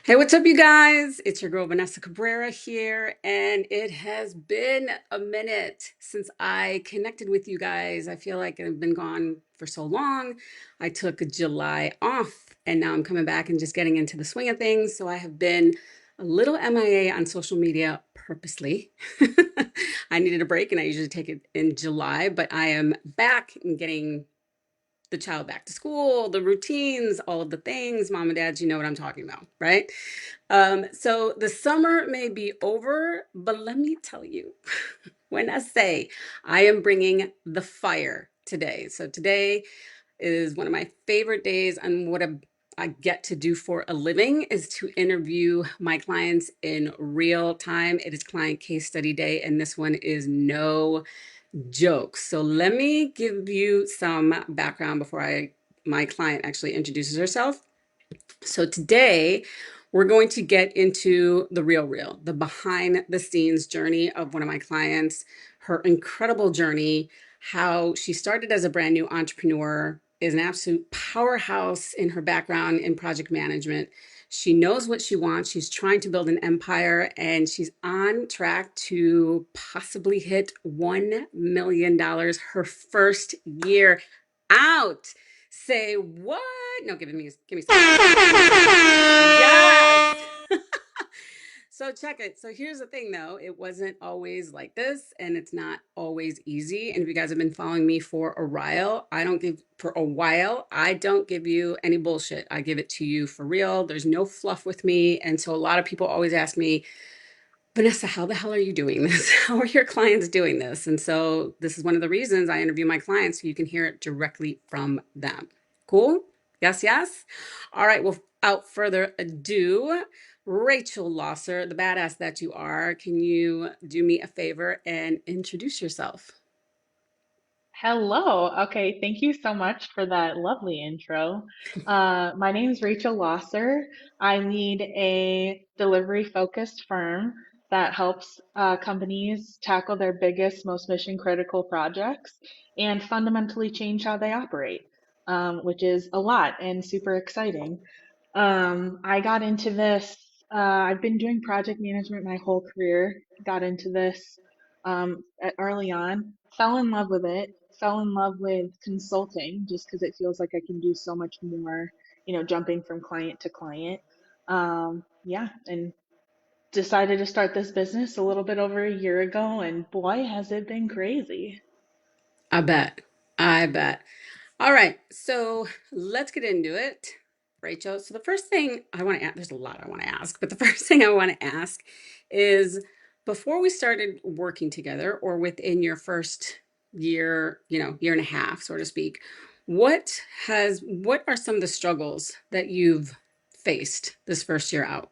Hey, what's up, you guys? It's your girl Vanessa Cabrera here, and it has been a minute since I connected with you guys. I feel like I've been gone for so long. I took July off, and now I'm coming back and just getting into the swing of things. So I have been a little MIA on social media purposely. I needed a break, and I usually take it in July, but I am back and getting the child back to school, the routines, all of the things. Mom and dads, you know what I'm talking about, right? So the summer may be over, but let me tell you, when I say I am bringing the fire today. So today is one of my favorite days, and I get to do for a living is to interview my clients in real time. It is client case study day, and this one is no joke. So let me give you some background before my client actually introduces herself. So today we're going to get into the real, the behind the scenes journey of one of my clients, her incredible journey, how she started as a brand new entrepreneur, is an absolute powerhouse in her background in project management. She knows what she wants. She's trying to build an empire and she's on track to possibly hit $1 million her first year out. Say what? No, give me some. Give me some. Yes. So check it. So here's the thing though, it wasn't always like this and it's not always easy. And if you guys have been following me for a while, I don't give you any bullshit. I give it to you for real. There's no fluff with me. And so a lot of people always ask me, Vanessa, how the hell are you doing this? How are your clients doing this? And so this is one of the reasons I interview my clients so you can hear it directly from them. Cool? Yes, yes. All right. Well, without further ado, Rachel Losser, the badass that you are, can you do me a favor and introduce yourself? Hello. Okay, thank you so much for that lovely intro. My name is Rachel Losser. I lead a delivery-focused firm that helps companies tackle their biggest, most mission-critical projects and fundamentally change how they operate, which is a lot and super exciting. I got into this, I've been doing project management my whole career, got into this early on, fell in love with it, fell in love with consulting just because it feels like I can do so much more, jumping from client to client. Yeah, and decided to start this business a little bit over a year ago, and boy, has it been crazy. I bet. I bet. All right. So let's get into it, Rachel. So the first thing I want to ask, there's a lot I want to ask, but the first thing I want to ask is before we started working together or within your first year, year and a half, so to speak, what are some of the struggles that you've faced this first year out?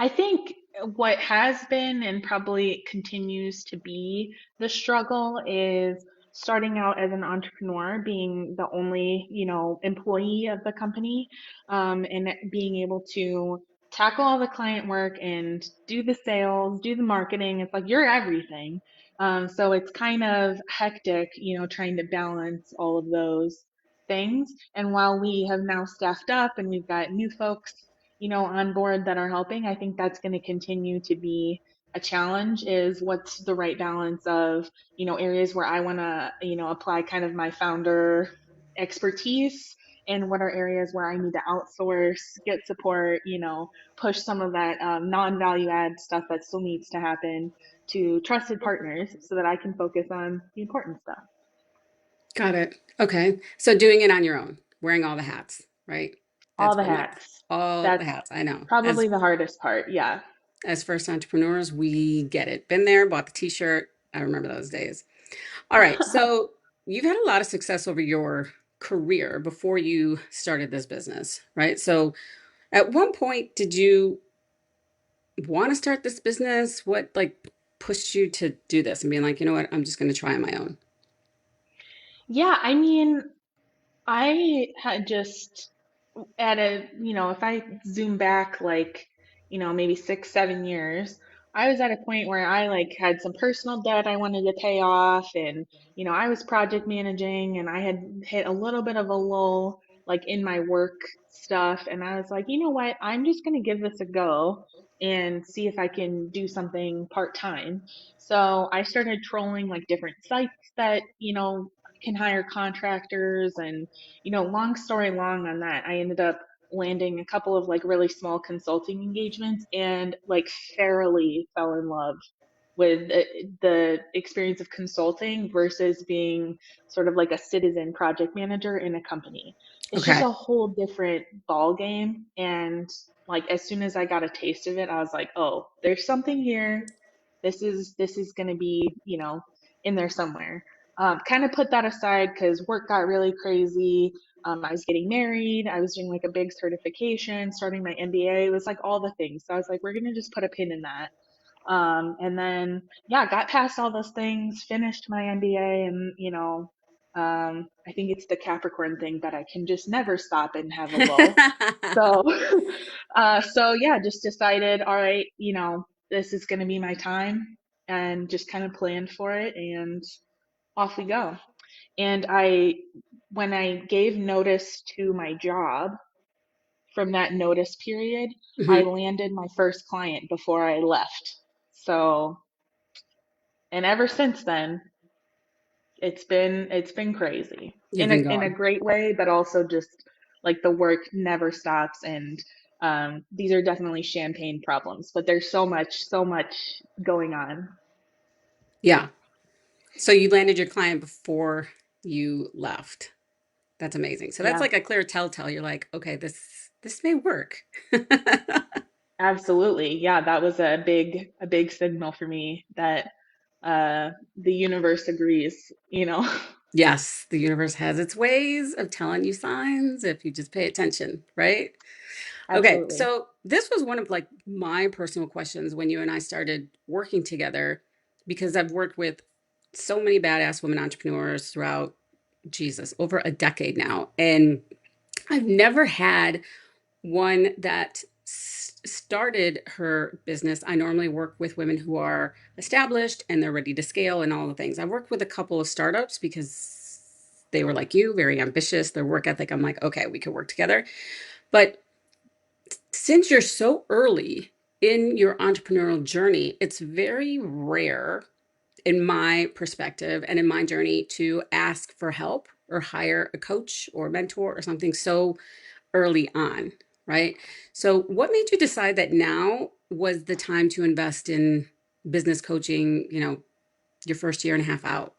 I think what has been and probably continues to be the struggle is starting out as an entrepreneur, being the only, employee of the company, and being able to tackle all the client work and do the sales, do the marketing. It's like you're everything. So it's kind of hectic, trying to balance all of those things. And while we have now staffed up and we've got new folks on board that are helping, I think that's going to continue to be a challenge is what's the right balance of, areas where I want to, apply kind of my founder expertise and what are areas where I need to outsource, get support, push some of that non-value add stuff that still needs to happen to trusted partners so that I can focus on the important stuff. Got it. Okay. So doing it on your own, wearing all the hats, right? That's All the pretty much hats. all the That's hats. I know. probably the hardest part. Yeah. As first entrepreneurs, we get it. Been there, bought the t-shirt. I remember those days. All right. So you've had a lot of success over your career before you started this business, right? So at one point, did you want to start this business? What like pushed you to do this and being like, you know what, I'm just going to try on my own? Yeah, I mean, I had just at a, if I zoom back like, maybe 6, 7 years, I was at a point where I like had some personal debt I wanted to pay off and, I was project managing and I had hit a little bit of a lull like in my work stuff. And I was like, you know what? I'm just going to give this a go and see if I can do something part time. So I started trolling like different sites that, can hire contractors. And, long story long on that, I ended up landing a couple of like really small consulting engagements and like thoroughly fell in love with the experience of consulting versus being sort of like a citizen project manager in a company. It's just Okay. a whole different ball game. And like as soon as I got a taste of it, I was like, oh, there's something here. This is going to be, in there somewhere. Kind of put that aside because work got really crazy. I was getting married. I was doing like a big certification, starting my MBA. It was like all the things. So I was like, we're going to just put a pin in that. And then, yeah, got past all those things, finished my MBA, and, I think it's the Capricorn thing that I can just never stop and have a lull. So, so yeah, just decided, all right, this is going to be my time and just kind of planned for it and off we go. And when I gave notice to my job, from that notice period, I Mhm. landed my first client before I left. So, and ever since then, it's been crazy You've in a been in a going. great way, but also just like the work never stops. And these are definitely champagne problems, but there's so much going on. Yeah. So you landed your client before you left. That's amazing. So that's Yeah, like a clear telltale. You're like, okay, this may work. absolutely. Yeah, that was a big signal for me that the universe agrees. Yes, the universe has its ways of telling you signs if you just pay attention, right? Okay, Absolutely. so this was one of like my personal questions when you and I started working together because I've worked with so many badass women entrepreneurs throughout Jesus over a decade now, and I've never had one that started her business. I normally work with women who are established and they're ready to scale and all the things. I've worked with a couple of startups because they were like you, very ambitious, their work ethic. I'm like, okay, we could work together. But since you're so early in your entrepreneurial journey, it's very rare, in my perspective and in my journey, to ask for help or hire a coach or mentor or something so early on, right? So, what made you decide that now was the time to invest in business coaching, your first year and a half out?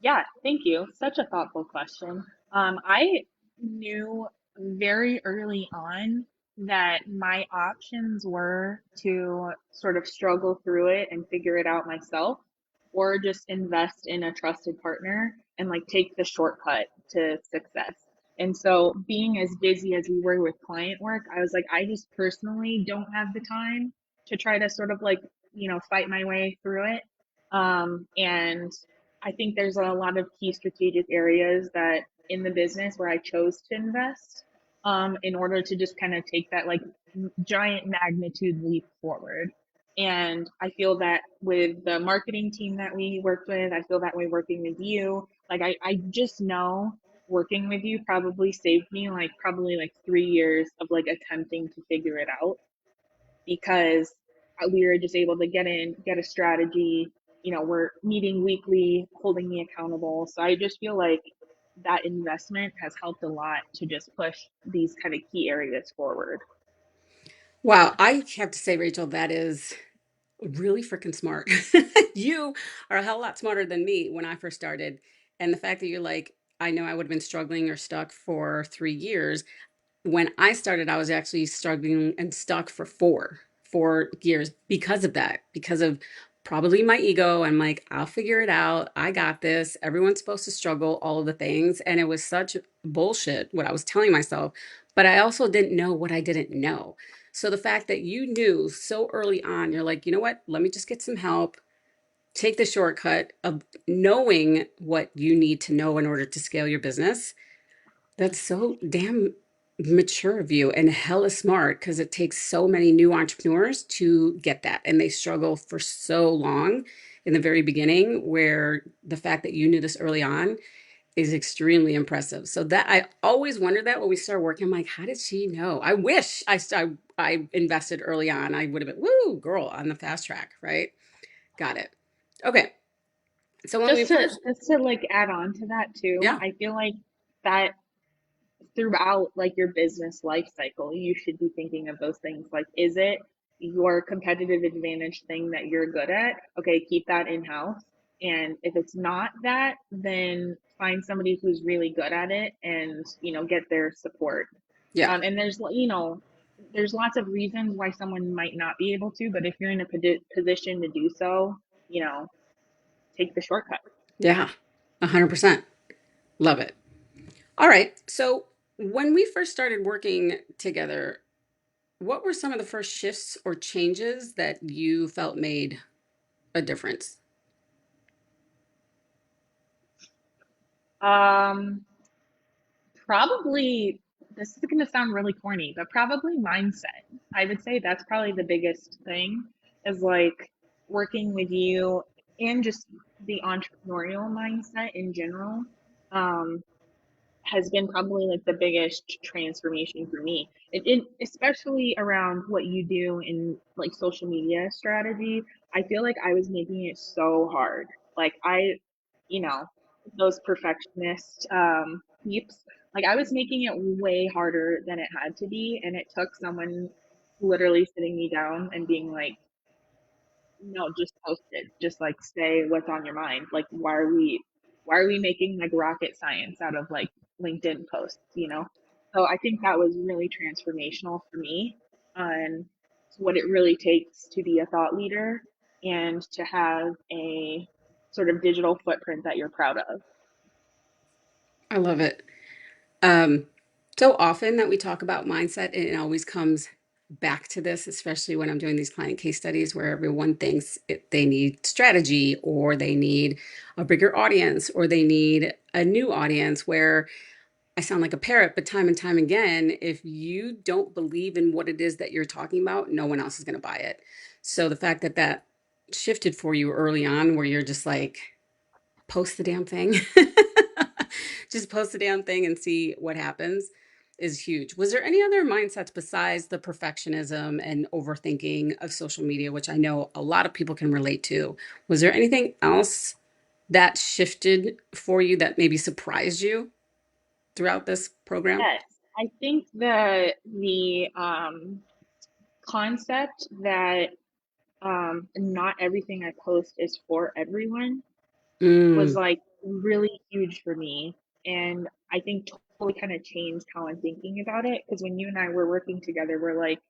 Yeah, thank you. Such a thoughtful question. I knew very early on that my options were to sort of struggle through it and figure it out myself, or just invest in a trusted partner and like take the shortcut to success. And so, being as busy as we were with client work, I was like, I just personally don't have the time to try to sort of like, fight my way through it. And I think there's a lot of key strategic areas that in the business where I chose to invest in order to just kind of take that like giant magnitude leap forward. And I feel that with the marketing team that we worked with, I feel that way working with you. Like I just know working with you probably saved me like probably like 3 years of like attempting to figure it out because we were just able to get in, get a strategy. We're meeting weekly, holding me accountable. So I just feel like that investment has helped a lot to just push these kind of key areas forward. Wow, I have to say, Rachel, that is really freaking smart. You are a hell lot smarter than me when I first started. And the fact that you're like, I know I would have been struggling or stuck for 3 years. When I started, I was actually struggling and stuck for four years because of that, because of probably my ego. I'm like, I'll figure it out. I got this. Everyone's supposed to struggle, all of the things. And it was such bullshit what I was telling myself. But I also didn't know what I didn't know. So the fact that you knew so early on, you're like, you know what? Let me just get some help, take the shortcut of knowing what you need to know in order to scale your business. That's so damn mature of you and hella smart because it takes so many new entrepreneurs to get that. And they struggle for so long in the very beginning, where the fact that you knew this early on is extremely impressive. So that I always wondered that when we started working, I'm like, how did she know? I wish I invested early on. I would have been, woo, girl, on the fast track, right? Got it. Okay. So when we first, Just to like add on to that too, yeah, I feel like that throughout like your business life cycle, you should be thinking of those things. Like, is it your competitive advantage thing that you're good at? Okay, keep that in house. And if it's not that, then find somebody who's really good at it and, get their support. yeah, And there's lots of reasons why someone might not be able to, but if you're in a position to do so, take the shortcut. yeah, 100%. Love it. All right. So when we first started working together, what were some of the first shifts or changes that you felt made a difference? Um, Probably, this is going to sound really corny, but probably mindset. I would say that's probably the biggest thing is like working with you and just the entrepreneurial mindset in general. Um, has been probably like the biggest transformation for me. Especially around what you do in like social media strategy. I feel like I was making it so hard. Like you know, those perfectionist peeps, like I was making it way harder than it had to be. And it took someone literally sitting me down and being like, no, just post it. Just like say what's on your mind. Like why are we making like rocket science out of like LinkedIn posts? So I think that was really transformational for me on what it really takes to be a thought leader and to have a sort of digital footprint that you're proud of. I love it. Um, so often that we talk about mindset, and it always comes back to this, especially when I'm doing these client case studies where everyone thinks they need strategy or they need a bigger audience or they need a new audience where I sound like a parrot, but time and time again, if you don't believe in what it is that you're talking about, no one else is going to buy it. So the fact that that shifted for you early on, where you're just like, post the damn thing, just post the damn thing and see what happens is huge. Was there any other mindsets besides the perfectionism and overthinking of social media, which I know a lot of people can relate to? Was there anything else that shifted for you that maybe surprised you throughout this program? Yes, I think the concept that not everything I post is for everyone was Mm, like really huge for me. And I think totally kind of changed how I'm thinking about it. Because when you and I were working together, we're like,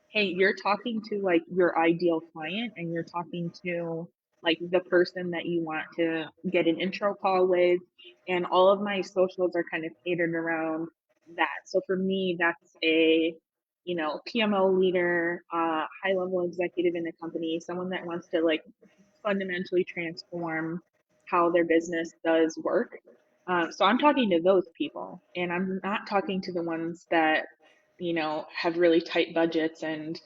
hey, you're talking to like your ideal client and you're talking to like the person that you want to get an intro call with. And all of my socials are kind of catered around that. So for me, that's PMO leader, high level executive in the company, someone that wants to like fundamentally transform how their business does work. So I'm talking to those people, and I'm not talking to the ones that have really tight budgets and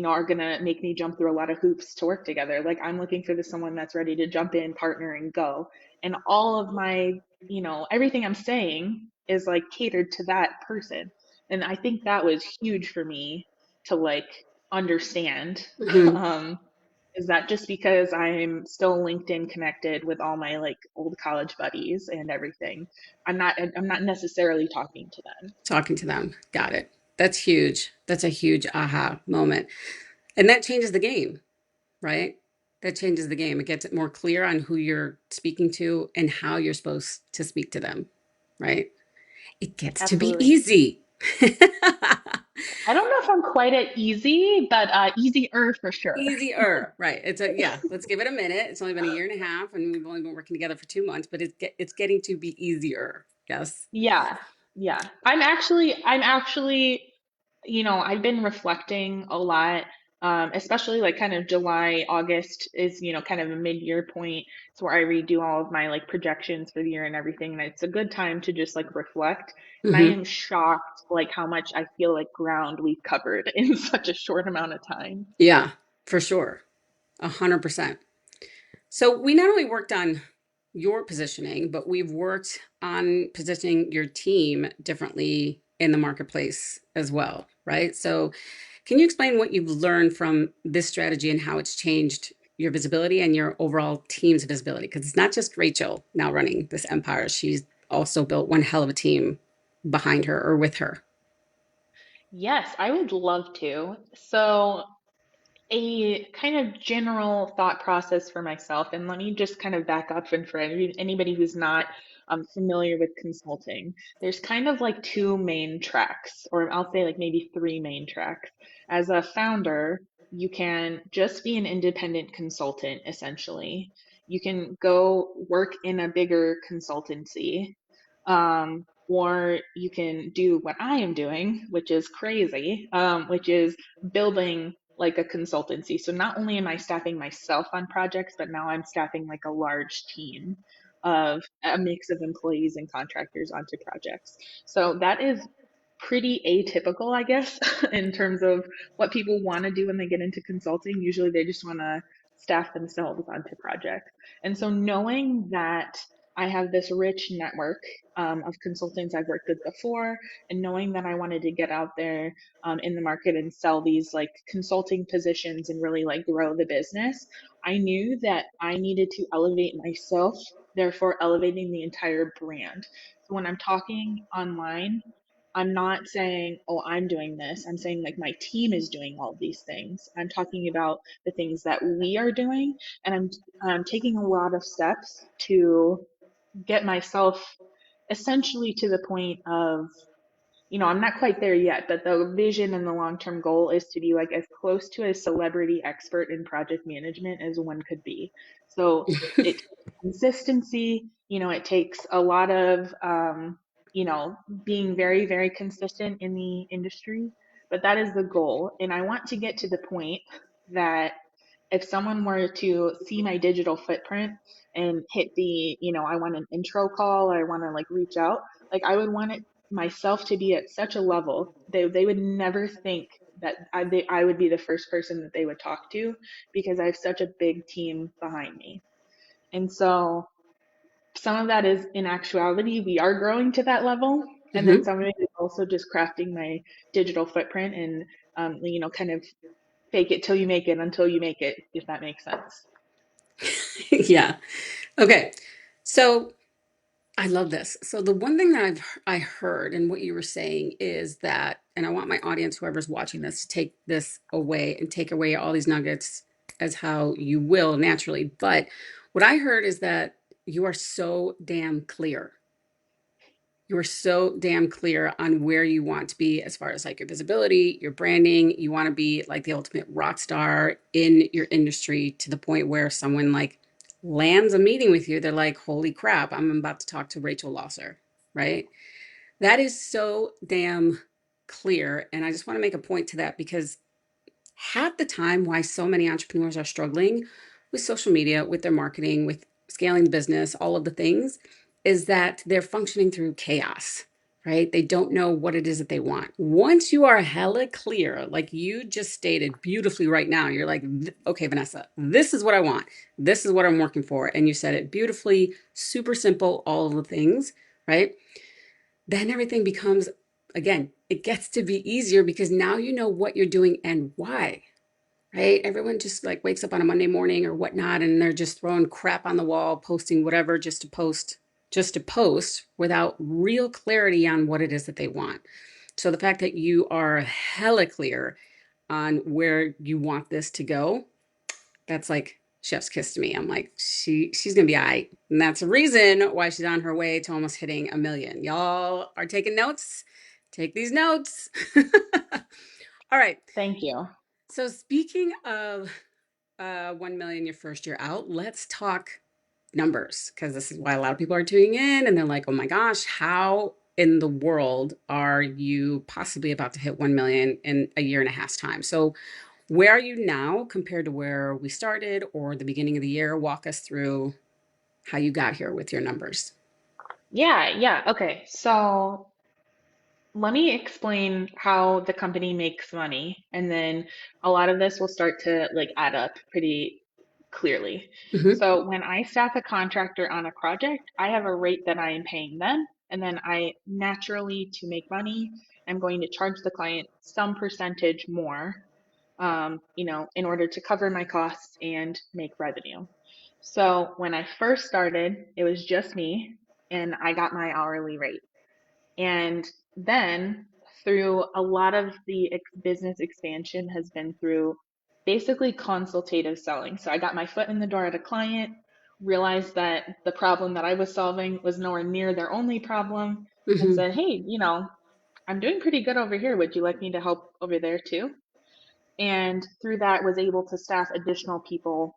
are gonna make me jump through a lot of hoops to work together. Like I'm looking for someone that's ready to jump in, partner, and go. And all of my, everything I'm saying is like catered to that person. And I think that was huge for me to like understand. mhm. Um, is that just because I'm still LinkedIn connected with all my like old college buddies and everything, I'm not necessarily talking to them. Talking to them. Got it. That's huge. That's a huge aha moment. And that changes the game, right? That changes the game. It gets it more clear on who you're speaking to and how you're supposed to speak to them, right? It gets to be Absolutely. easy. I don't know if I'm quite at easy, but easier for sure. Easier, right? It's a yeah. Let's give it a minute. It's only been a year and a half, and we've only been working together for 2 months, but it's getting to be easier. Yes. Yeah, yeah. I'm actually, I've been reflecting a lot, especially like kind of July, August is, kind of a mid-year point. It's where I redo all of my like projections for the year and everything. And it's a good time to just like reflect. And I Hmm. am shocked like how much I feel like ground we've covered in such a short amount of time. Yeah, for sure. 100%. So we not only worked on your positioning, but we've worked on positioning your team differently in the marketplace as well, right? So, can you explain what you've learned from this strategy and how it's changed your visibility and your overall team's visibility? Because it's not just Rachel now running this empire, she's also built one hell of a team behind her or with her. Yes, I would love to. So, a kind of general thought process for myself, and let me just kind of back up and for anybody who's not familiar with consulting, there's kind of like two main tracks, or I'll say like maybe three main tracks. As a founder, you can just be an independent consultant, essentially. You can go work in a bigger consultancy, or you can do what I am doing, which is crazy, which is building like a consultancy. So not only am I staffing myself on projects, but now I'm staffing like a large team of a mix of employees and contractors onto projects. So that is pretty atypical, I guess, in terms of what people want to do when they get into consulting. Usually they just want to staff themselves onto projects. And so knowing that I have this rich network of consultants I've worked with before, and knowing that I wanted to get out there in the market and sell these like consulting positions and really like grow the business, I knew that I needed to elevate myself, therefore elevating the entire brand. So when I'm talking online, I'm not saying, oh, I'm doing this. I'm saying like my team is doing all of these things. I'm talking about the things that we are doing, and I'm taking a lot of steps to get myself essentially to the point of, I'm not quite there yet, but the vision and the long-term goal is to be like as close to a celebrity expert in project management as one could be. So it takes consistency, it takes a lot of, being very, very consistent in the industry, but that is the goal. And I want to get to the point that if someone were to see my digital footprint and hit I want an intro call, or I want to like reach out, like I would want it myself to be at such a level they would never think that I would be the first person that they would talk to, because I have such a big team behind me. And so some of that is in actuality, we are growing to that level. And then Hmm. some of it is also just crafting my digital footprint and, kind of fake it till you make it until you make it, if that makes sense. Yeah. Okay. So I love this. So the one thing that I heard and what you were saying is that, and I want my audience, whoever's watching this, to take this away and take away all these nuggets as how you will naturally. But what I heard is that you are so damn clear. You are so damn clear on where you want to be as far as like your visibility, your branding. You want to be like the ultimate rock star in your industry to the point where someone like lands a meeting with you, they're like, holy crap, I'm about to talk to Rachel Losser, right? That is so damn clear. And I just want to make a point to that because half the time why so many entrepreneurs are struggling with social media, with their marketing, with scaling the business, all of the things, is that they're functioning through chaos, right? They don't know what it is that they want. Once you are hella clear, like you just stated beautifully right now, you're like, okay, Vanessa, this is what I want. This is what I'm working for. And you said it beautifully, super simple, all of the things, right? Then everything becomes, again, it gets to be easier because now you know what you're doing and why, right? Everyone just like wakes up on a Monday morning or whatnot, and they're just throwing crap on the wall, posting whatever just to post without real clarity on what it is that they want. So the fact that you are hella clear on where you want this to go, that's like chef's kiss to me. I'm like, she's gonna be all right. And that's the reason why she's on her way to almost hitting 1 million. Y'all are taking notes. Take these notes. All right. Thank you. So speaking of 1 million your first year out, let's talk numbers because this is why a lot of people are tuning in and they're like, oh my gosh, how in the world are you possibly about to hit 1 million in a year and a half's time? So where are you now compared to where we started or the beginning of the year? Walk us through how you got here with your numbers. Yeah, yeah. Okay. So let me explain how the company makes money, and then a lot of this will start to like add up pretty clearly. Hmm. So when I staff a contractor on a project, I have a rate that I am paying them. And then I naturally, to make money, I'm going to charge the client some percentage more, in order to cover my costs and make revenue. So when I first started, it was just me and I got my hourly rate. And then through a lot of the business expansion has been through basically consultative selling. So I got my foot in the door at a client, realized that the problem that I was solving was nowhere near their only problem, and Hmm. said, hey, I'm doing pretty good over here. Would you like me to help over there too? And through that was able to staff additional people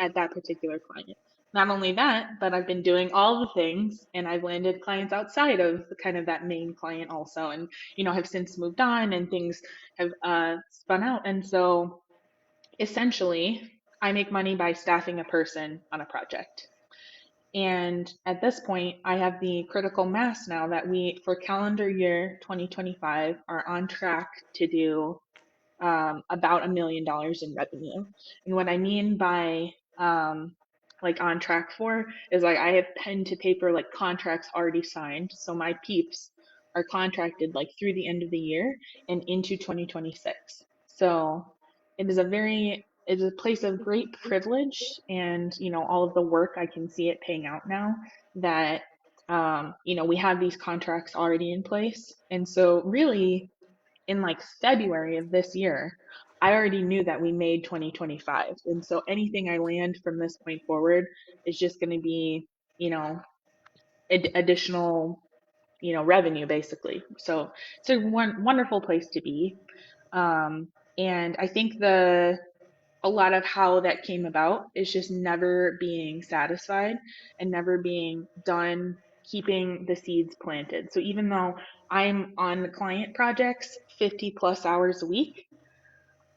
at that particular client. Not only that, but I've been doing all the things and I've landed clients outside of kind of that main client also, and have since moved on and things have spun out. And so essentially I make money by staffing a person on a project. And at this point, I have the critical mass now that we, for calendar year 2025, are on track to do about $1 million in revenue. And what I mean by like on track for is like I have pen to paper like contracts already signed. So my peeps are contracted like through the end of the year and into 2026. So it is a place of great privilege and all of the work I can see it paying out now that we have these contracts already in place. And so really in like February of this year, I already knew that we made 2025. And so anything I land from this point forward is just going to be, you know, additional, revenue basically. So it's a wonderful place to be. And I think a lot of how that came about is just never being satisfied and never being done keeping the seeds planted. So even though I'm on the client projects 50 plus hours a week,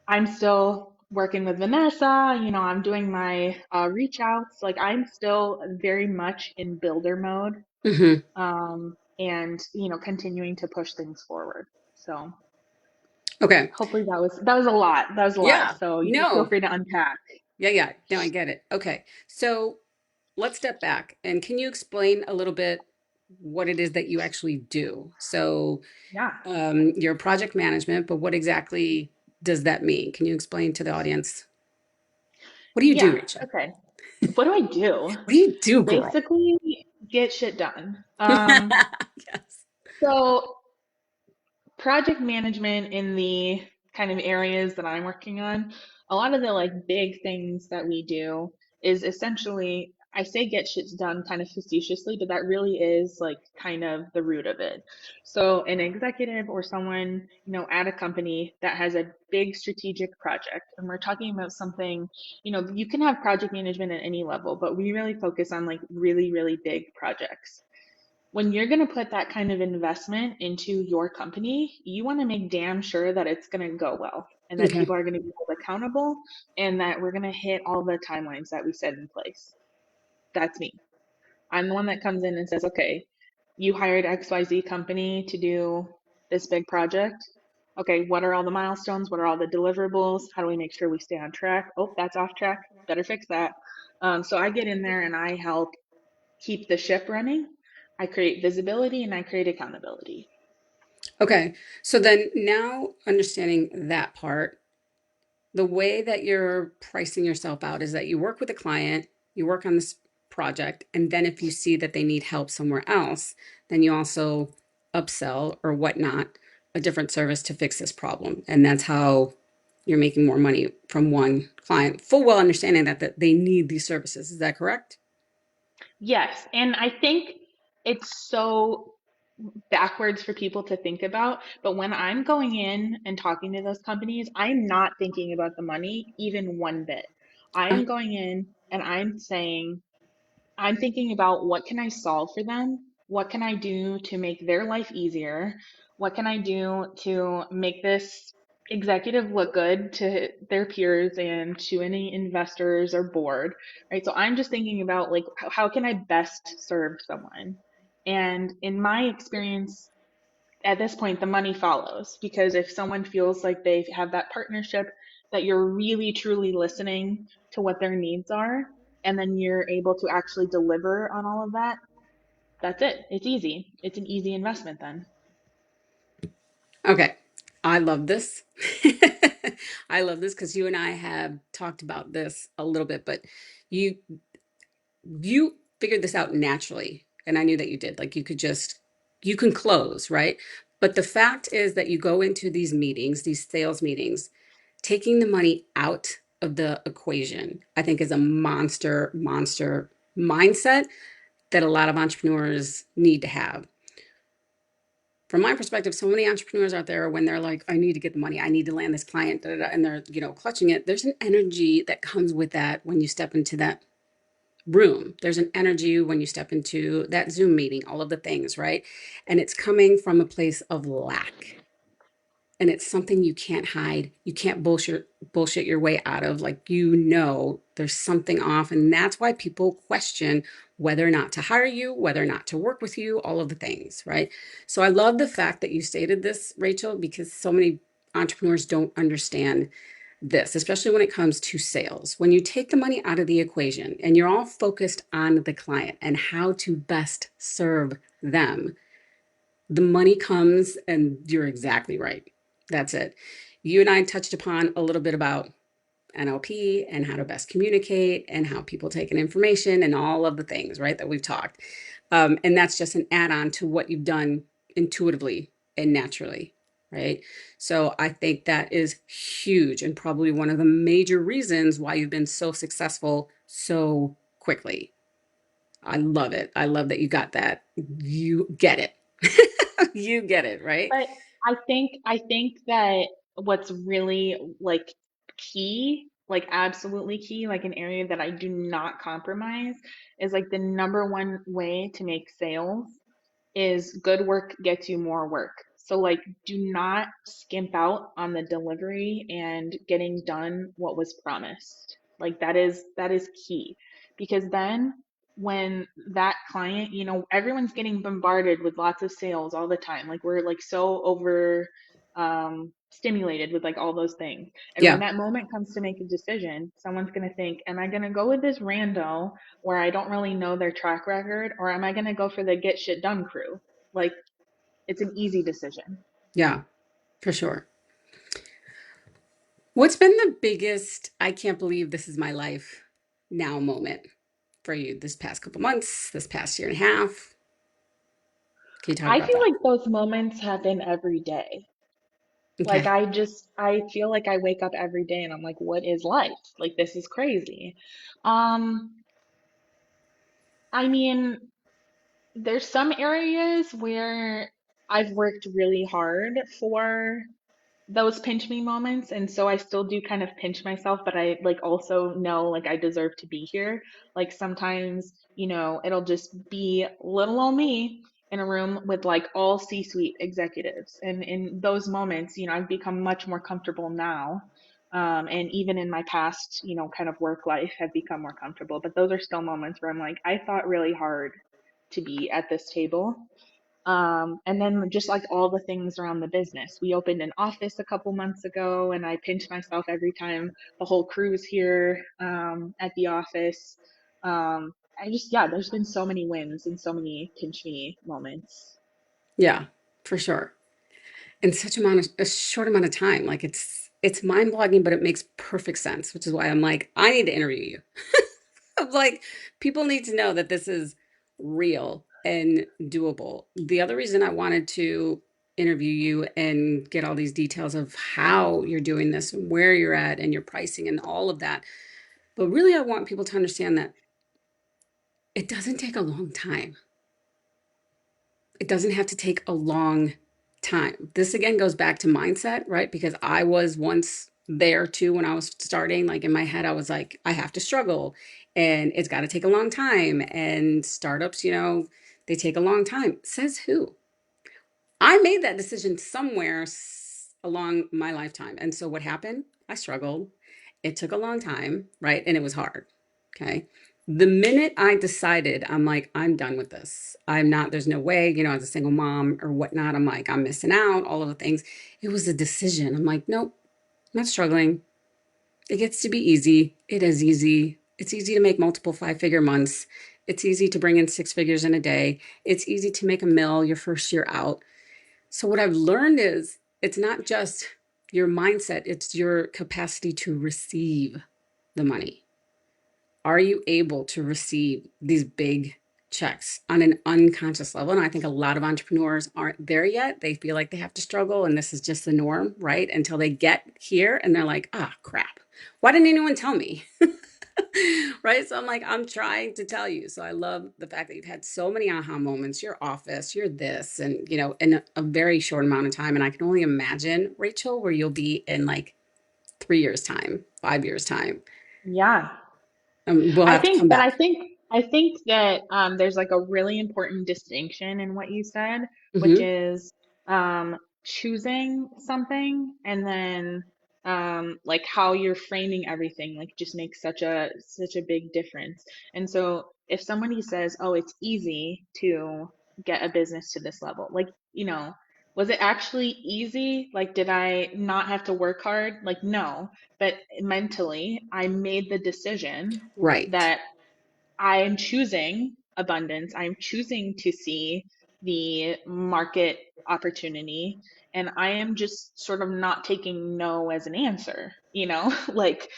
I'm still working with Vanessa, I'm doing my reach outs. Like I'm still very much in builder mode, Hmm. and, continuing to push things forward. So Okay. hopefully that was a lot. That was a lot. Yeah. So you feel No. free to unpack. Yeah, yeah. No, I get it. Okay. So let's step back and can you explain a little bit what it is that you actually do? So, Yeah. you're project management, but what exactly does that mean? Can you explain to the audience? What do you do, Yeah. Rachel? Okay. What do I do? What do you do, girl? Basically, get shit done. Yes. So project management in the kind of areas that I'm working on, a lot of the like big things that we do is essentially, I say get shit done kind of facetiously, but that really is like kind of the root of it. So an executive or someone, at a company that has a big strategic project, and we're talking about something, you can have project management at any level, but we really focus on like really, really big projects. When you're going to put that kind of investment into your company, you want to make damn sure that it's going to go well and that Okay. people are going to be held accountable and that we're going to hit all the timelines that we set in place. That's me. I'm the one that comes in and says, okay, you hired XYZ company to do this big project. Okay, what are all the milestones? What are all the deliverables? How do we make sure we stay on track? Oh, that's off track. Better fix that. So I get in there and I help keep the ship running. I create visibility and I create accountability. Okay. So then now understanding that part, the way that you're pricing yourself out is that you work with a client, you work on this project, and then if you see that they need help somewhere else, then you also upsell or whatnot a different service to fix this problem. And that's how you're making more money from one client, full well understanding that they need these services. Is that correct? Yes, and I think it's so backwards for people to think about, but when I'm going in and talking to those companies, I'm not thinking about the money even one bit. Uh, I'm going in and I'm thinking about what can I solve for them? What can I do to make their life easier? What can I do to make this executive look good to their peers and to any investors or board, right? So I'm just thinking about like how can I best serve someone? And in my experience, at this point, the money follows because if someone feels like they have that partnership, that you're really truly listening to what their needs are, and then you're able to actually deliver on all of that, that's it. It's easy. It's an easy investment then. Okay. I love this. I love this because you and I have talked about this a little bit, but you you figured this out naturally, and I knew that you did. Like you could just you can close, right? But the fact is that you go into these meetings, these sales meetings, taking the money out of the equation, I think is a monster mindset that a lot of entrepreneurs need to have. From my perspective, so many entrepreneurs out there, when they're like, I need to get the money, I need to land this client, da, da, da, and they're, clutching it. There's an energy that comes with that when you step into that room. There's an energy when you step into that Zoom meeting, all of the things, right? And it's coming from a place of lack. And it's something you can't hide. You can't bullshit your way out of. Like, there's something off. And that's why people question whether or not to hire you, whether or not to work with you, all of the things, right? So I love the fact that you stated this, Rachel, because so many entrepreneurs don't understand this, especially when it comes to sales. When you take the money out of the equation and you're all focused on the client and how to best serve them, the money comes, and you're exactly right. That's it. You and I touched upon a little bit about NLP and how to best communicate and how people take in information and all of the things, right, that we've talked. And that's just an add on to what you've done intuitively and naturally, right? So I think that is huge and probably one of the major reasons why you've been so successful so quickly. I love it. I love that you got that. You get it. You get it, right? But I think that what's really like key, like absolutely key, like an area that I do not compromise is like the number one way to make sales is good work gets you more work. So like do not skimp out on the delivery and getting done what was promised. Like that is key. Because then when that client, everyone's getting bombarded with lots of sales all the time. Like we're like so over stimulated with like all those things. And when Yeah, that moment comes to make a decision, someone's going to think, am I going to go with this rando where I don't really know their track record, or am I going to go for the get shit done crew? Like, it's an easy decision. yeah, for sure. What's been the biggest, I can't believe this is my life now moment for you this past couple months, this past year and a half? Can you talk I about feel that? like those moments happen every day. Like, Okay. I feel like I wake up every day and I'm like, what is life? Like, this is crazy. Um, I mean, there's some areas where I've worked really hard for those pinch me moments, and so I still do kind of pinch myself, but I like also know like I deserve to be here. Like sometimes, it'll just be little old me in a room with like all C-suite executives, and in those moments, I've become much more comfortable now. And even in my past, kind of work life, have become more comfortable. But those are still moments where I'm like, I thought really hard to be at this table. And then just like all the things around the business. We opened an office a couple months ago, and I pinch myself every time the whole crew's here at the office. Yeah, there's been so many wins and so many pinch me moments. Yeah, for sure. In such a short amount of time. Like it's mind-blogging, but it makes perfect sense, which is why I'm like, I need to interview you. I'm like, people need to know that this is real and doable. The other reason I wanted to interview you and get all these details of how you're doing this and where you're at and your pricing and all of that. But really, I want people to understand that it doesn't take a long time. It doesn't have to take a long time. This again goes back to mindset, right? Because I was once there too when I was starting. Like in my head, I was like, I have to struggle and it's got to take a long time. And startups, they take a long time. Says who? I made that decision somewhere along my lifetime. And so what happened? I struggled. It took a long time, right? And it was hard. Okay. The minute I decided, I'm like, I'm done with this. I'm not, there's no way, as a single mom or whatnot, I'm like, I'm missing out, all of the things. It was a decision. I'm like, nope, I'm not struggling. It gets to be easy. It is easy. It's easy to make multiple five-figure months. It's easy to bring in six figures in a day. It's easy to make a mill your first year out. So, what I've learned is it's not just your mindset, it's your capacity to receive the money. Are you able to receive these big checks on an unconscious level? And I think a lot of entrepreneurs aren't there yet. They feel like they have to struggle and this is just the norm, right? Until they get here and they're like, ah, crap. Why didn't anyone tell me? Right? So I'm like, I'm trying to tell you. So I love the fact that you've had so many aha moments, your office, your this, and in a very short amount of time. And I can only imagine, Rachel, where you'll be in like 3 years' time, 5 years' time. Yeah. We'll I have to come think, but I back. think I think that there's like a really important distinction in what you said, which Hmm. is choosing something and then like how you're framing everything like just makes such a big difference. And so if somebody says, "Oh, it's easy to get a business to this level," like, was it actually easy? Like, did I not have to work hard? Like, no, but mentally, I made the decision Right. that I am choosing abundance. I'm choosing to see the market opportunity. And I am just sort of not taking no as an answer, like,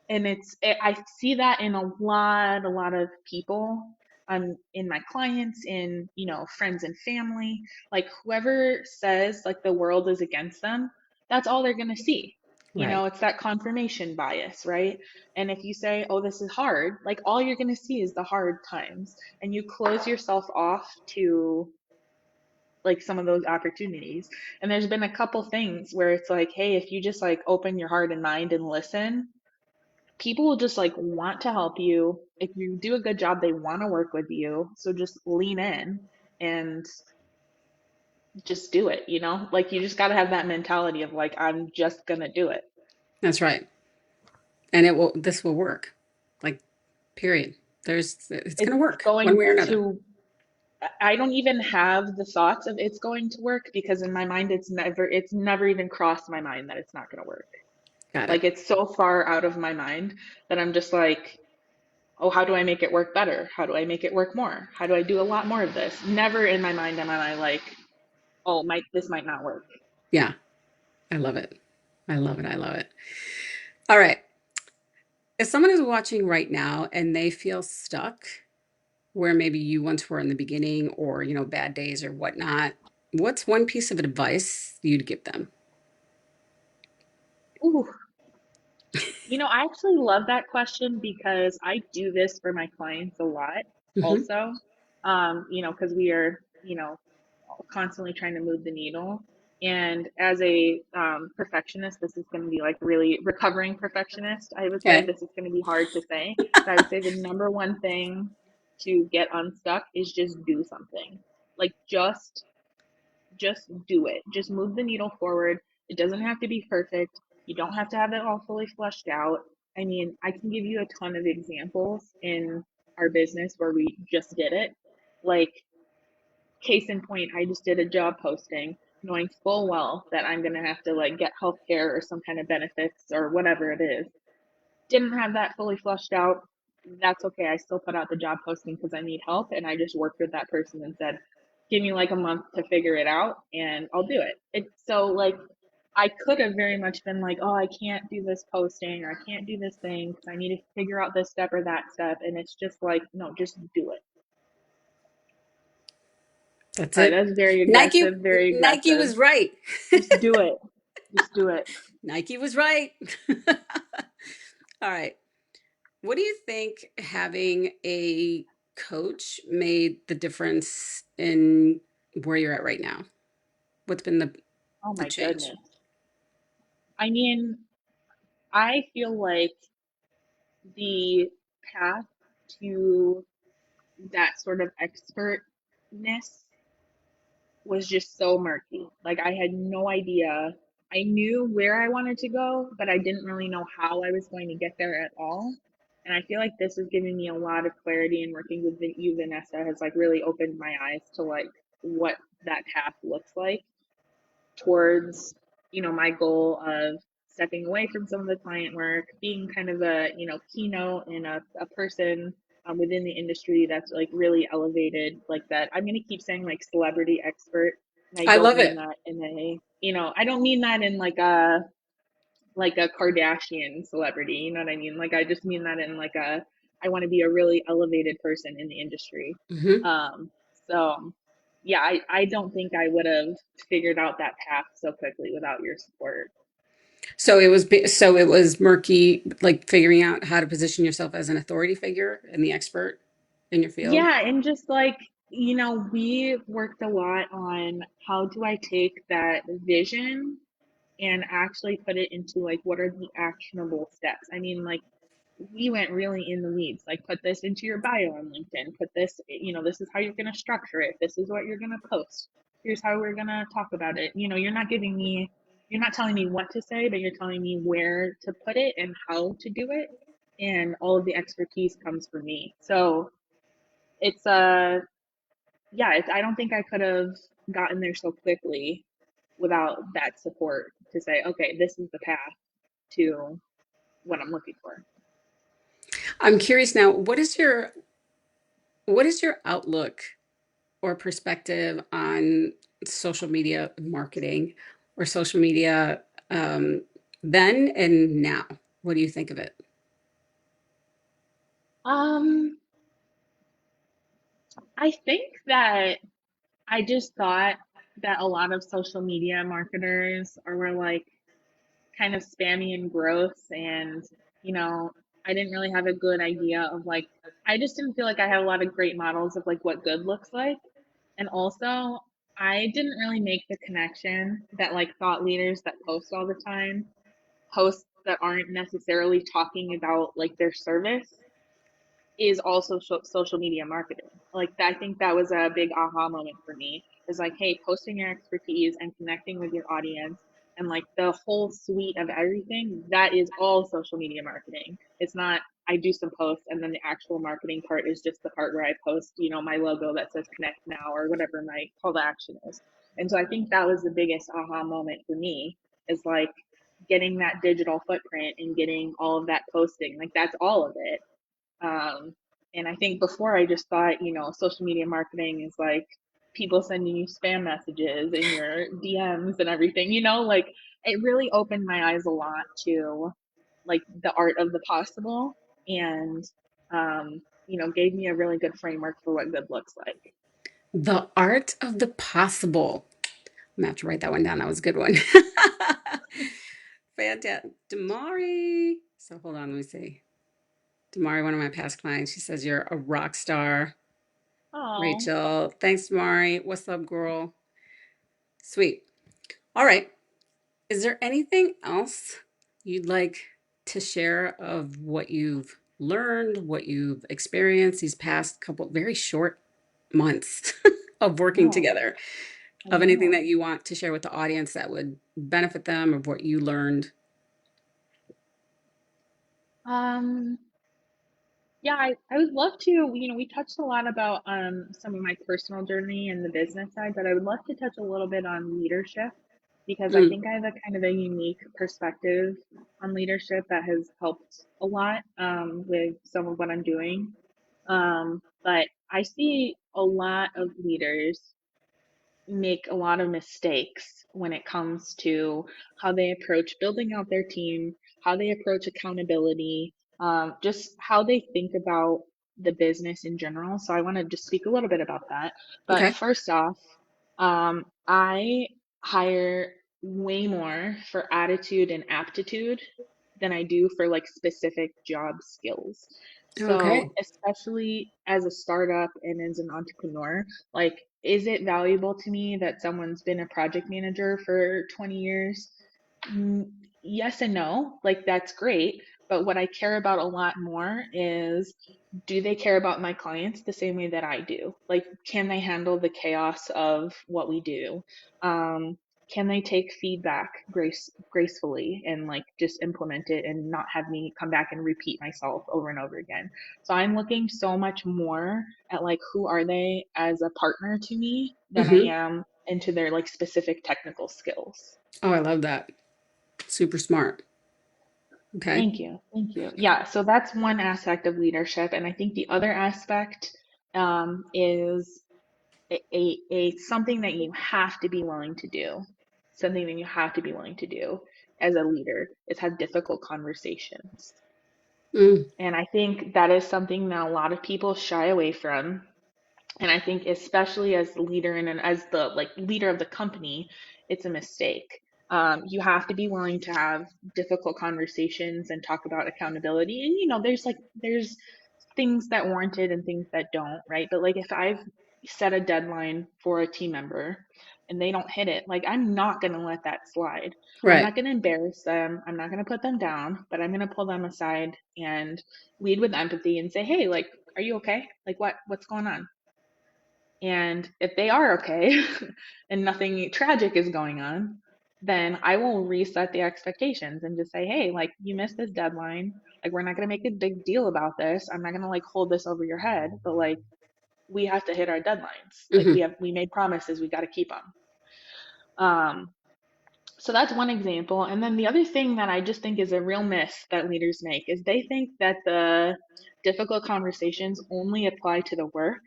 and I see that in a lot of people. In my clients, in, friends and family, like whoever says like the world is against them, that's all they're going to see. Right. It's that confirmation bias, right? And if you say, "Oh, this is hard," like all you're going to see is the hard times, and you close yourself off to like some of those opportunities. And there's been a couple things where it's like, "Hey, if you just like open your heart and mind and listen, people will just like want to help you. If you do a good job, they want to work with you. So just lean in and just do it, Like you just got to have that mentality of like, I'm just going to do it." That's right. And this will work. Like, period. It's going It's to work one going way or another. to I don't even have the thoughts of it's going to work because in my mind it's never even crossed my mind that it's not going to work. Got it. Like it's so far out of my mind that I'm just like, "Oh, how do I make it work better? How do I make it work more? How do I do a lot more of this?" Never in my mind am I like, "Oh, this might not work." Yeah. I love it. I love it. I love it. All right. If someone is watching right now and they feel stuck where maybe you once were in the beginning or, bad days or whatnot, what's one piece of advice you'd give them? Ooh, I actually love that question because I do this for my clients a lot Hmm. also. Because we are, constantly trying to move the needle. And as a perfectionist, this is going to be like really recovering perfectionist. I would say Okay. this is going to be hard to say, but I would say the number one thing to get unstuck is just do something. Like just do it. Just move the needle forward. It doesn't have to be perfect. You don't have to have it all fully fleshed out. I mean, I can give you a ton of examples in our business where we just did it. Like, case in point, I just did a job posting knowing full well that I'm going to have to like get healthcare or some kind of benefits or whatever it is. Didn't have that fully fleshed out. That's okay. I still put out the job posting because I need help. And I just worked with that person and said, "Give me like a month to figure it out and I'll do it." It's so like, I could have very much been like, "Oh, I can't do this posting or I can't do this thing because I need to figure out this step or that step." And it's just like, no, just do it. That's All right, it. that's very Nike aggressive, very Nike aggressive. was right. Just do it. Just do it. Nike was right. All right. What do you think having a coach made the difference in where you're at right now? What's been Oh the my change? goodness. I mean, I feel like the path to that sort of expertness was just so murky. Like I had no idea. I knew where I wanted to go, but I didn't really know how I was going to get there at all. And I feel like this is giving me a lot of clarity, and working with you, Vanessa, has like really opened my eyes to like what that path looks like towards, my goal of stepping away from some of the client work, being kind of a, keynote and a person within the industry that's like really elevated like that. I'm going to keep saying like celebrity expert. And I I don't love mean it. that in I don't mean that in like a Kardashian celebrity, you know what I mean? Like I just mean that in like I want to be a really elevated person in the industry. Hmm. Um, so yeah, I don't think I would have figured out that path so quickly without your support. So it was murky, like figuring out how to position yourself as an authority figure and the expert in your field. Yeah, and just like, we worked a lot on how do I take that vision and actually put it into like what are the actionable steps? I mean, like we went really in the weeds, like put this into your bio on LinkedIn, put this, this is how you're going to structure it. This is what you're going to post. Here's how we're going to talk about it. You're not telling me what to say, but you're telling me where to put it and how to do it. And all of the expertise comes from me. So it's yeah, I don't think I could have gotten there so quickly without that support to say, okay, this is the path to what I'm looking for. I'm curious now, what is your outlook or perspective on social media marketing or social media then and now? What do you think of it? Um, I think that I just thought that a lot of social media marketers were like kind of spammy and gross, and you know, I didn't really have a good idea of like, I just didn't feel like I had a lot of great models of like what good looks like. And also, I didn't really make the connection that like thought leaders that post all the time, posts that aren't necessarily talking about like their service is also social media marketing. Like I think that was a big aha moment for me. Is like, hey, posting your expertise and connecting with your audience and like the whole suite of everything, that is all social media marketing. It's not I do some posts and then the actual marketing part is just the part where I post, my logo that says connect now or whatever my call to action is. And so I think that was the biggest aha moment for me is like getting that digital footprint and getting all of that posting. Like that's all of it. And I think before I just thought, social media marketing is like people sending you spam messages in your DMs and everything, like it really opened my eyes a lot to like the art of the possible and, gave me a really good framework for what good looks like. The art of the possible. I'm gonna have to write that one down. That was a good one. Fantastic. Damari. So hold on, let me see. Damari, one of my past clients, she says you're a rock star. Oh, Rachel. Thanks, Damari. What's up, girl? Sweet. All right. Is there anything else you'd like to share of what you've learned, what you've experienced these past couple very short months of working no, together? I Of anything know. that you want to share with the audience that would benefit them, of what you learned? Um, Yeah, I would love to, we touched a lot about some of my personal journey and the business side, but I would love to touch a little bit on leadership because I Mm, think I have a kind of a unique perspective on leadership that has helped a lot with some of what I'm doing. But I see a lot of leaders make a lot of mistakes when it comes to how they approach building out their team, how they approach accountability, just how they think about the business in general. So I want to just speak a little bit about that. But okay. first off, I hire way more for attitude and aptitude than I do for like specific job skills. So, Okay. especially as a startup and as an entrepreneur, like, is it valuable to me that someone's been a project manager for 20 years? Mm, yes and no. Like, that's great. But what I care about a lot more is do they care about my clients the same way that I do? Like, can they handle the chaos of what we do? Um, can they take feedback gracefully and like just implement it and not have me come back and repeat myself over and over again? So I'm looking so much more at like who are they as a partner to me than I Hmm. am into their like specific technical skills. Oh, I love that. Super smart. Okay. Thank you. Thank you. Yeah, so that's one aspect of leadership. And I think the other aspect is a something that you have to be willing to do. Something that you have to be willing to do as a leader is have difficult conversations. Mm, And I think that is something that a lot of people shy away from. And I think especially as the leader and as the like leader of the company, it's a mistake. You have to be willing to have difficult conversations and talk about accountability. And there's things that warrant it and things that don't, right? But like if I've set a deadline for a team member and they don't hit it, like I'm not gonna let that slide. I'm right. not gonna embarrass them. I'm not gonna put them down, but I'm gonna pull them aside and lead with empathy and say, hey, like, are you okay? Like what's going on? And if they are okay and nothing tragic is going on, then I will reset the expectations and just say, hey, like you missed this deadline. Like we're not going to make a big deal about this. I'm not going to like hold this over your head, but like we have to hit our deadlines. Like Hmm. we made promises, we got to keep them. Um, so that's one example. And then the other thing that I just think is a real myth that leaders make is they think that the difficult conversations only apply to the work,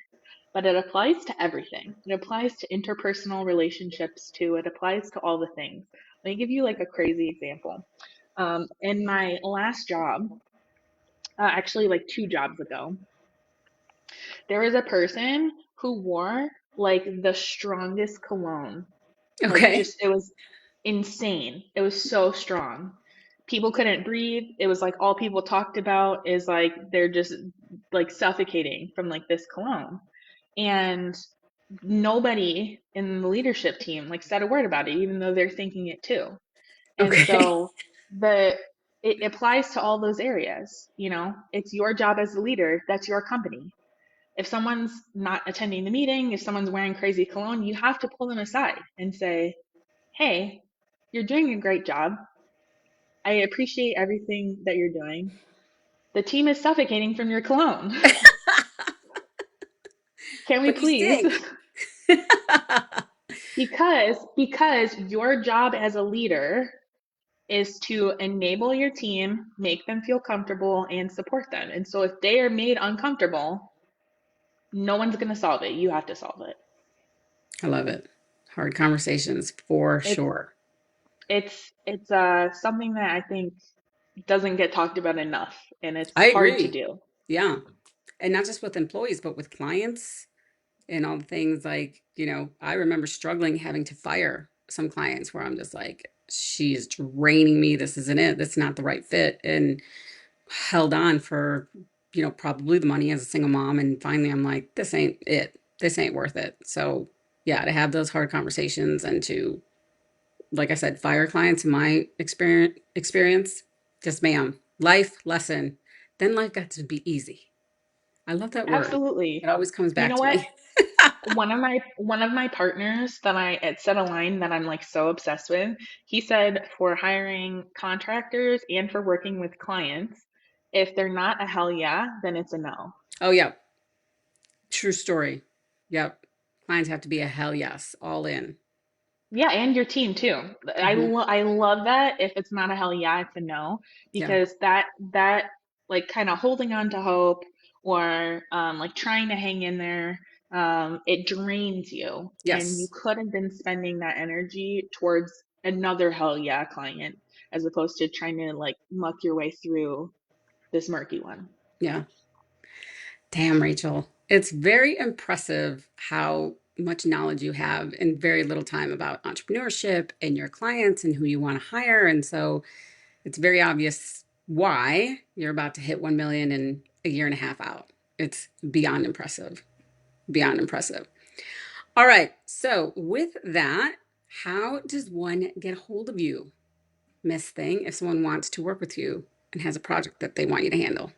but it applies to everything. It applies to interpersonal relationships too. It applies to all the things. Let me give you like a crazy example. In my last job, actually like 2 jobs ago, there was a person who wore like the strongest cologne. Like Okay. just, it was insane. It was so strong. People couldn't breathe. It was like all people talked about is like they're just like suffocating from like this cologne. And nobody in the leadership team like said a word about it, even though they're thinking it too. And Okay. so the it applies to all those areas. It's your job as a leader. That's your company. If someone's not attending the meeting, if someone's wearing crazy cologne, you have to pull them aside and say, hey, you're doing a great job. I appreciate everything that you're doing. The team is suffocating from your cologne. Can we But you please? stink. Because your job as a leader is to enable your team, make them feel comfortable, and support them. And so if they are made uncomfortable, no one's going to solve it. You have to solve it. I love it. Hard conversations for It's sure. it's something that I think doesn't get talked about enough, and it's I hard to agree. do. Yeah. And not just with employees, but with clients and all the things like, I remember struggling having to fire some clients where I'm just like, she is draining me. This isn't it. That's not the right fit. And held on for, probably the money as a single mom. And finally, I'm like, this ain't it. This ain't worth it. So, yeah, to have those hard conversations and to, like I said, fire clients in my experience, just ma'am, life lesson. Then life got to be easy. I love that word. It Absolutely. always comes You back know to what? me. One of my partners that I it said a line that I'm like so obsessed with. He said for hiring contractors and for working with clients, if they're not a hell yeah, then it's a no. Oh, yeah. True story. Yep. Clients have to be a hell yes, all in. Yeah, and your team too. Hmm. I love that. If it's not a hell yeah, it's a no, Yeah. because that like kind of holding on to hope or like trying to hang in there, it drains you, and you Yes. could have been spending that energy towards another hell yeah client as opposed to trying to like muck your way through this murky one. Yeah. Damn, Rachel. It's very impressive how much knowledge you have in very little time about entrepreneurship and your clients and who you want to hire. And so it's very obvious why you're about to hit 1 million in a year and a half out. It's beyond impressive. Beyond impressive. All right. So, with that, how does one get a hold of you, Miss Thing, if someone wants to work with you and has a project that they want you to handle?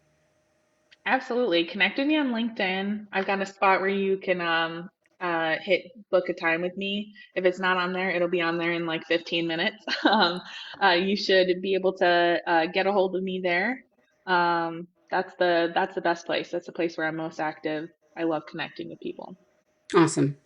Absolutely. Connect with me on LinkedIn. I've got a spot where you can hit book a time with me. If it's not on there, it'll be on there in like 15 minutes. You should be able to get a hold of me there. That's the best place. That's the place where I'm most active. I love connecting with people. Awesome.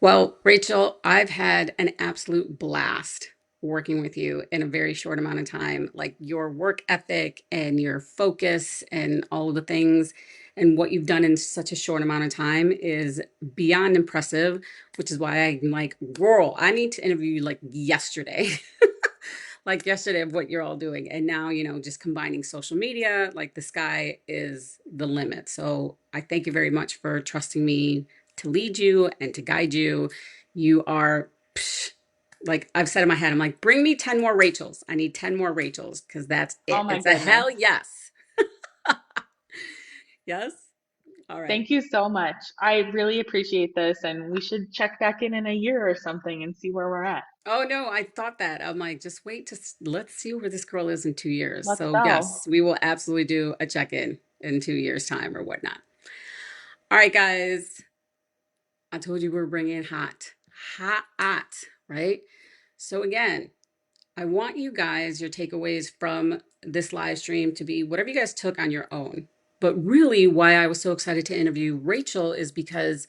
Well, Rachel, I've had an absolute blast working with you in a very short amount of time. Like your work ethic and your focus and all of the things and what you've done in such a short amount of time is beyond impressive, which is why I'm like, girl, I need to interview you like yesterday. Like yesterday of what you're all doing. And now, just combining social media, like the sky is the limit. So I thank you very much for trusting me to lead you and to guide you. You are psh, like I've said in my head, I'm like, bring me 10 more Rachels. I need 10 more Rachels because that's Oh it. my It's a goodness. hell yes. Yes. All right. Thank you so much. I really appreciate this, and we should check back in a year or something and see where we're at. Oh no, I thought that. I'm like, just wait to let's see where this girl is in 2 years. Let's So go. yes, we will absolutely do a check-in in 2 years time or whatnot. All right, guys. I told you we're bringing hot, hot, right? So again, I want you guys, your takeaways from this live stream to be whatever you guys took on your own. But really, why I was so excited to interview Rachel is because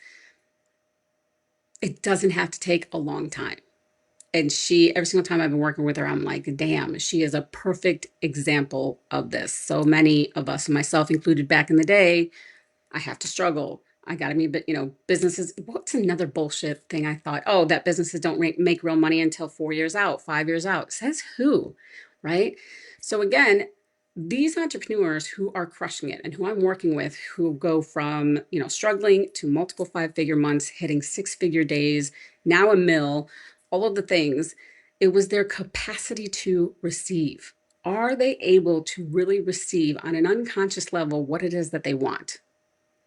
it doesn't have to take a long time. And every single time I've been working with her, I'm like, damn, she is a perfect example of this. So many of us, myself included back in the day, I have to struggle. I got to be, but businesses, what's another bullshit thing I thought? Oh, that businesses don't make real money until 4 years out, 5 years out. Says who, right? So again, these entrepreneurs who are crushing it and who I'm working with who go from, struggling to multiple 5-figure months, hitting 6-figure days, now a mill, all of the things, it was their capacity to receive. Are they able to really receive on an unconscious level what it is that they want?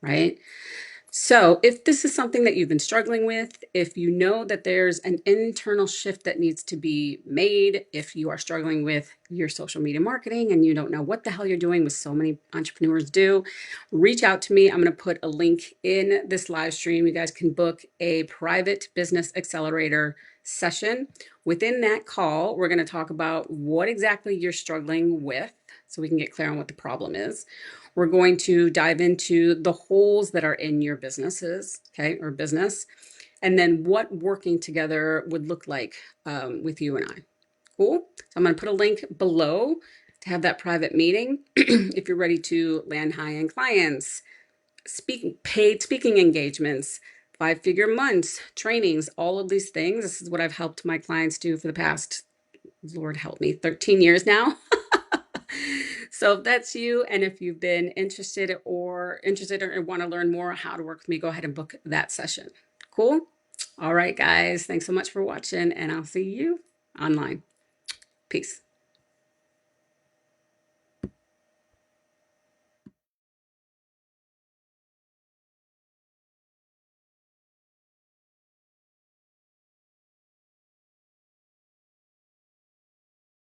Right? So, if this is something that you've been struggling with, if you know that there's an internal shift that needs to be made, if you are struggling with your social media marketing and you don't know what the hell you're doing, with so many entrepreneurs do, reach out to me. I'm going to put a link in this live stream. You guys can book a private business accelerator session. Within that call, we're going to talk about what exactly you're struggling with so we can get clear on what the problem is. We're going to dive into the holes that are in your businesses, okay, or business, and then what working together would look like with you and I. Cool. So I'm going to put a link below to have that private meeting if you're ready to land high-end clients, paid speaking engagements, 5-figure months, trainings, all of these things. This is what I've helped my clients do for the past, Lord help me, 13 years now. So if that's you, and if you've been interested or want to learn more how to work with me, go ahead and book that session. Cool. All right, guys. Thanks so much for watching, and I'll see you online. Peace.